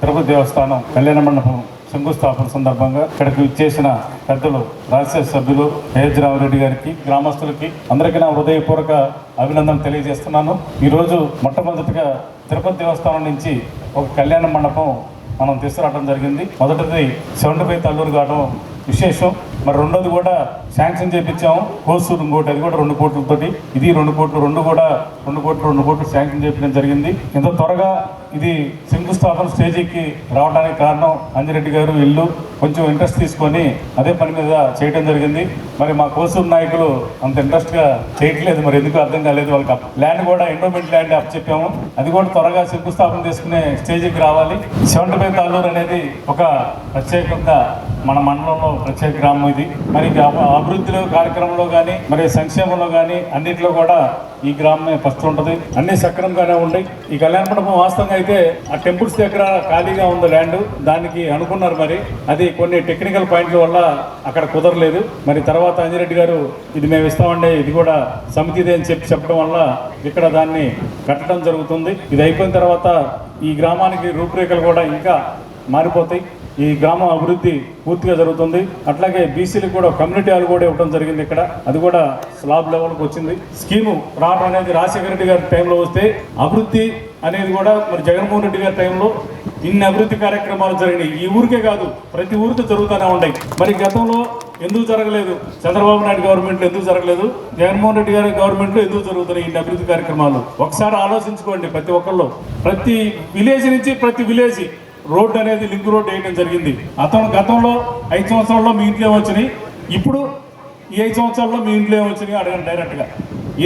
తిరుపతి దేవస్థానం కళ్యాణ మండపం శంకుస్థాపన సందర్భంగా ఇక్కడికి ఇచ్చేసిన పెద్దలు రాజ్యసభ సభ్యులు హేజరామరెడ్డి గారికి, గ్రామస్తులకి అందరికీ నా హృదయపూర్వక అభినందన తెలియజేస్తున్నాను. ఈరోజు మొట్టమొదటిగా తిరుపతి దేవస్థానం నుంచి ఒక కళ్యాణ మండపం మనం తీసుకురావడం జరిగింది. మొదటిది 75 తల్లూరు కావడం విశేషం. మరి రెండోది కూడా శాంక్షన్ చేయించాము, కోసూరు ఇంకోటి, అది కూడా 2 కోట్లతోటి, ఇది 2 కోట్లు, 2 కోట్లు శాంక్షన్ చేయించడం జరిగింది. ఇంత త్వరగా ఇది శంకుస్థాపన స్టేజీకి రావడానికి కారణం అంజిరెడ్డి గారు ఇల్లు కొంచెం ఇంట్రెస్ట్ తీసుకొని అదే పని మీద చేయడం జరిగింది. మరి మా కోసూరు నాయకులు అంత ఇంట్రెస్ట్గా చేయట్లేదు, మరి ఎందుకు అర్థం కాలేదు. వాళ్ళకి ల్యాండ్ కూడా ఎండోమెంట్ ల్యాండ్ అప్ చెప్పాము, అది కూడా త్వరగా శంకుస్థాపన చేసుకునే స్టేజీకి రావాలి. 75 తాళ్ళూరు అనేది ఒక ప్రత్యేకంగా మన మండలంలో ప్రత్యేక గ్రామం ఇది. మరి అభివృద్ధిలో కార్యక్రమంలో కానీ, మరి సంక్షేమంలో కానీ అన్నింటిలో కూడా ఈ గ్రామమే ఫస్ట్ ఉంటుంది. అన్ని సక్రమంగానే ఉంటాయి. ఈ కళ్యాణ మండపం వాస్తవంగా అయితే ఆ టెంపుల్స్ దగ్గర ఖాళీగా ఉంది ల్యాండ్, దానికి అనుకున్నారు. మరి అది కొన్ని టెక్నికల్ పాయింట్ల వల్ల అక్కడ కుదరలేదు. మరి తర్వాత అంజిరెడ్డి గారు ఇది మేము ఇస్తామండి, ఇది కూడా సమితిదే అని చెప్పడం వల్ల ఇక్కడ దాన్ని కట్టడం జరుగుతుంది. ఇది అయిపోయిన తర్వాత ఈ గ్రామానికి రూపురేఖలు కూడా ఇంకా మారిపోతాయి. ఈ గ్రామం అభివృద్ధి పూర్తిగా జరుగుతుంది. అట్లాగే బీసీలకు కూడా కమ్యూనిటీ హాల్ కూడా ఇవ్వడం జరిగింది ఇక్కడ, అది కూడా స్లాబ్ లెవెల్కి వచ్చింది. స్కీము రావడం అనేది రాజశేఖర రెడ్డి గారి టైంలో వస్తే, అభివృద్ధి అనేది కూడా మరి జగన్మోహన్ రెడ్డి గారి టైంలో ఇన్ని అభివృద్ధి కార్యక్రమాలు జరిగినాయి. ఈ ఊరికే కాదు, ప్రతి ఊరితో జరుగుతూనే ఉంటాయి. మరి గతంలో ఎందుకు జరగలేదు, చంద్రబాబు నాయుడు గవర్నమెంట్లో ఎందుకు జరగలేదు, జగన్మోహన్ రెడ్డి గారి గవర్నమెంట్లో ఎందుకు జరుగుతున్నాయి ఇన్ని అభివృద్ధి కార్యక్రమాలు? ఒకసారి ఆలోచించుకోండి. ప్రతి ఒక్కళ్ళు, ప్రతి విలేజ్ నుంచి ప్రతి విలేజ్ రోడ్డు అనేది లింక్ రోడ్డు వేయడం జరిగింది. గతంలో 5 సంవత్సరాల్లో మీ ఇంట్లో వచ్చినాయి, ఇప్పుడు ఈ 5 సంవత్సరాల్లో మీ ఇంట్లో వచ్చినాయి అడగండి డైరెక్ట్గా.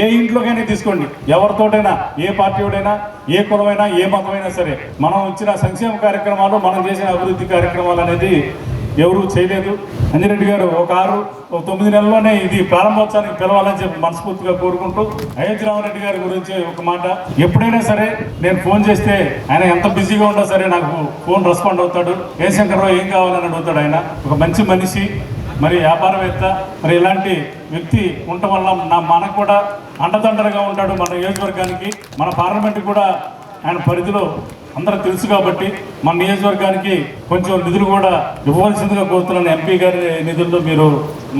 ఏ ఇంట్లోకైనా తీసుకోండి, ఎవరితోటైనా, ఏ పార్టీ వాడైనా, ఏ కులమైనా, ఏ మతమైనా సరే, మనం ఇచ్చిన సంక్షేమ కార్యక్రమాలు, మనం చేసిన అభివృద్ధి కార్యక్రమాలు అనేది ఎవరూ చేయలేదు. అంజిరెడ్డి గారు ఒక 9 నెలల్లోనే ఇది ప్రారంభోత్సవానికి పిలవాలని చెప్పి మనస్ఫూర్తిగా కోరుకుంటూ, హేజరామరెడ్డి గారి గురించి ఒక మాట, ఎప్పుడైనా సరే నేను ఫోన్ చేస్తే ఆయన ఎంత బిజీగా ఉన్నా సరే నాకు ఫోన్ రెస్పాండ్ అవుతాడు. ఏ శంకర్రావు ఏం కావాలని అడుగుతాడు. ఆయన ఒక మంచి మనిషి, మరి వ్యాపారవేత్త. మరి ఇలాంటి వ్యక్తి ఉండటం వల్ల మనకు కూడా అండదండలుగా ఉంటాడు. మన నియోజకవర్గానికి, మన పార్లమెంట్కి కూడా ఆయన పరిధిలో అందరూ తెలుసు కాబట్టి మన నియోజకవర్గానికి కొంచెం నిధులు కూడా ఇవ్వాల్సిందిగా కోరుతున్నాను. ఎంపీ గారి నిధుల్లో మీరు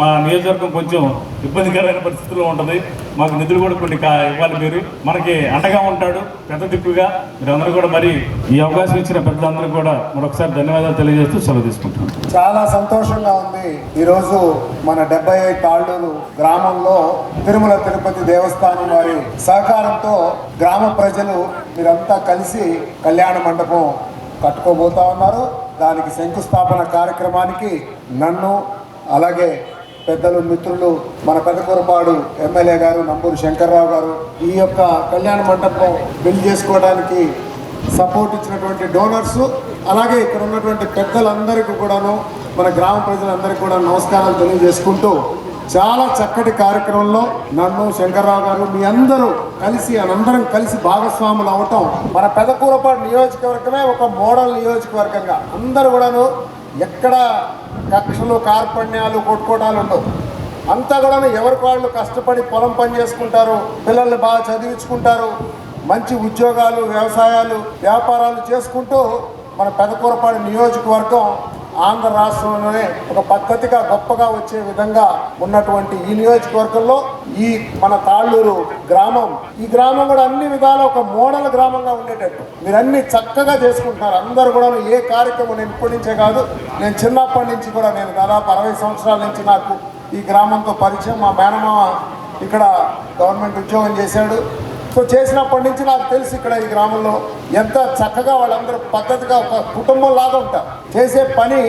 మా నియోజకవర్గం కొంచెం ఇబ్బందికరమైన పరిస్థితుల్లో ఉంటుంది, మాకు నిధులు కూడా కొన్ని ఇవ్వాలి. మీరు మనకి అండగా ఉంటాడు, పెద్ద దిక్కుగా. మీరందరూ కూడా మరి ఈ అవకాశం ఇచ్చిన పెద్దలందరూ కూడా మరొకసారి ధన్యవాదాలు తెలియజేస్తూ సెలవు తీసుకుంటున్నాను. చాలా సంతోషంగా ఉంది. ఈరోజు మన 75 తాళ్ళూరు గ్రామంలో తిరుమల తిరుపతి దేవస్థానం వారి సహకారంతో గ్రామ ప్రజలు మీరంతా కలిసి కళ్యాణ మండపం కట్టుకోబోతా ఉన్నారు. దానికి శంకుస్థాపన కార్యక్రమానికి నన్ను, అలాగే పెద్దలు మిత్రులు, మన పెదకూరపాడు ఎమ్మెల్యే గారు నంబూరు శంకర్రావు గారు, ఈ యొక్క కళ్యాణ మండపం బిల్డ్ చేసుకోవడానికి సపోర్ట్ ఇచ్చినటువంటి డోనర్స్, అలాగే ఇక్కడ ఉన్నటువంటి పెద్దలందరికీ కూడాను, మన గ్రామ ప్రజలందరికీ కూడా నమస్కారాలు తెలియజేసుకుంటూ, చాలా చక్కటి కార్యక్రమంలో నన్ను, శంకర్రావు గారు, మీ అందరూ కలిసి అందరం కలిసి భాగస్వాములు అవటం, మన పెదకూరపాడు నియోజకవర్గమే ఒక మోడల్ నియోజకవర్గంగా అందరూ కూడాను ఎక్కడ కక్షలు, కార్పణ్యాలు, కొట్టుకోవడాలు ఉండవు. అంతా కూడా ఎవరికి వాళ్ళు కష్టపడి పొలం పని చేసుకుంటారు, పిల్లల్ని బాగా చదివించుకుంటారు, మంచి ఉద్యోగాలు, వ్యవసాయాలు, వ్యాపారాలు చేసుకుంటూ మన పెదకూరపాడు నియోజకవర్గం ఆంధ్ర రాష్ట్రంలోనే ఒక పద్ధతిగా గొప్పగా వచ్చే విధంగా ఉన్నటువంటి ఈ నియోజకవర్గంలో ఈ మన తాళ్ళూరు గ్రామం, ఈ గ్రామం కూడా అన్ని విధాల ఒక మోడల్ గ్రామంగా ఉండేటట్టు మీరు అన్ని చక్కగా చేసుకుంటున్నారు. అందరూ కూడా ఏ కార్యక్రమం, నేను ఇప్పటి నుంచే కాదు, నేను చిన్నప్పటి నుంచి కూడా, నేను దాదాపు 60 సంవత్సరాల నుంచి నాకు ఈ గ్రామంతో పరిచయం. మా మేనమామ ఇక్కడ గవర్నమెంట్ ఉద్యోగం చేశాడు. సో చేసినప్పటి నుంచి నాకు తెలిసి ఇక్కడ ఈ గ్రామంలో ఎంత చక్కగా వాళ్ళందరూ పద్ధతిగా ఒక కుటుంబం లాగా ఉంటారు. చేసే పని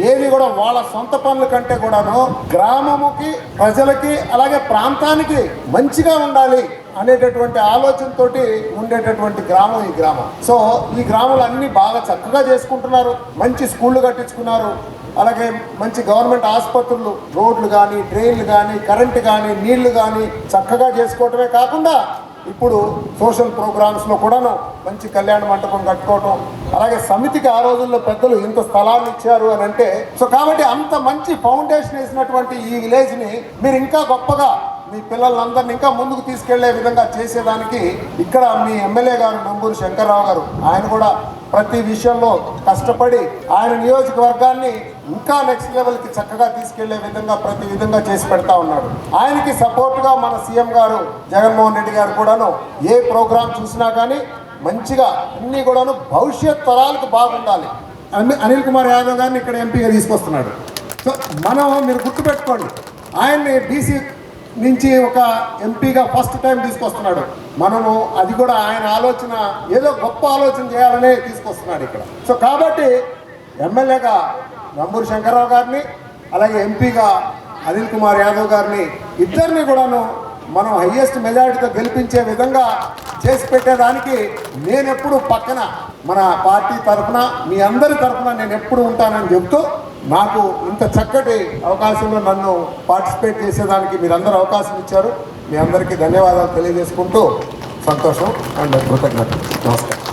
ఏది కూడా వాళ్ళ సొంత పనుల కంటే కూడాను గ్రామముకి, ప్రజలకి, అలాగే ప్రాంతానికి మంచిగా ఉండాలి అనేటటువంటి ఆలోచనతోటి ఉండేటటువంటి గ్రామం ఈ గ్రామం. సో ఈ గ్రామంలో అన్ని బాగా చక్కగా చేసుకుంటున్నారు. మంచి స్కూళ్ళు కట్టించుకున్నారు, అలాగే మంచి గవర్నమెంట్ ఆసుపత్రులు, రోడ్లు కానీ, డ్రైన్లు కానీ, కరెంటు కానీ, నీళ్లు కానీ చక్కగా చేసుకోవటమే కాకుండా ఇప్పుడు సోషల్ ప్రోగ్రామ్స్లో కూడాను మంచి కళ్యాణ మండపం కట్టుకోవటం, అలాగే సమితికి ఆ రోజుల్లో పెద్దలు ఇంత స్థలాన్ని ఇచ్చారు అని అంటే, సో కాబట్టి అంత మంచి ఫౌండేషన్ వేసినటువంటి ఈ విలేజ్ని మీరు ఇంకా గొప్పగా మీ పిల్లలందరినీ ఇంకా ముందుకు తీసుకెళ్లే విధంగా చేసేదానికి ఇక్కడ మీ ఎమ్మెల్యే గారు నంబూరు శంకర్రావు గారు, ఆయన కూడా ప్రతి విషయంలో కష్టపడి ఆయన నియోజకవర్గాన్ని ఇంకా నెక్స్ట్ లెవెల్కి చక్కగా తీసుకెళ్లే విధంగా ప్రతి విధంగా చేసి పెడతా ఉన్నాడు. ఆయనకి సపోర్ట్గా మన సీఎం గారు జగన్మోహన్ రెడ్డి గారు కూడాను ఏ ప్రోగ్రాం చూసినా కానీ మంచిగా అన్ని కూడాను భవిష్యత్ తరాలకు బాగుండాలి. అనిల్ కుమార్ యాదవ్ గారిని ఇక్కడ ఎంపీగా తీసుకొస్తున్నాడు. సో మీరు గుర్తుపెట్టుకోండి, ఆయన్ని బీసీ నుంచి ఒక ఎంపీగా ఫస్ట్ టైం తీసుకొస్తున్నాడు. మనము అది కూడా ఆయన ఆలోచన ఏదో గొప్ప ఆలోచన చేయాలనే తీసుకొస్తున్నాడు ఇక్కడ. సో కాబట్టి ఎమ్మెల్యేగా నంబూరి శంకర్రావు గారిని, అలాగే ఎంపీగా అనిల్ కుమార్ యాదవ్ గారిని ఇద్దరిని కూడాను మనం హయ్యెస్ట్ మెజారిటీతో గెలిపించే విధంగా చేసి పెట్టేదానికి నేను ఎప్పుడు పక్కన మన పార్టీ తరఫున మీ అందరి తరఫున నేను ఎప్పుడు ఉంటానని చెప్తూ, నాకు ఇంత చక్కటి అవకాశంలో నన్ను పార్టిసిపేట్ చేసేదానికి మీరందరూ అవకాశం ఇచ్చారు. మీ అందరికీ ధన్యవాదాలు తెలియజేసుకుంటూ సంతోషం అండ్ కృతజ్ఞతలు. నమస్కారం.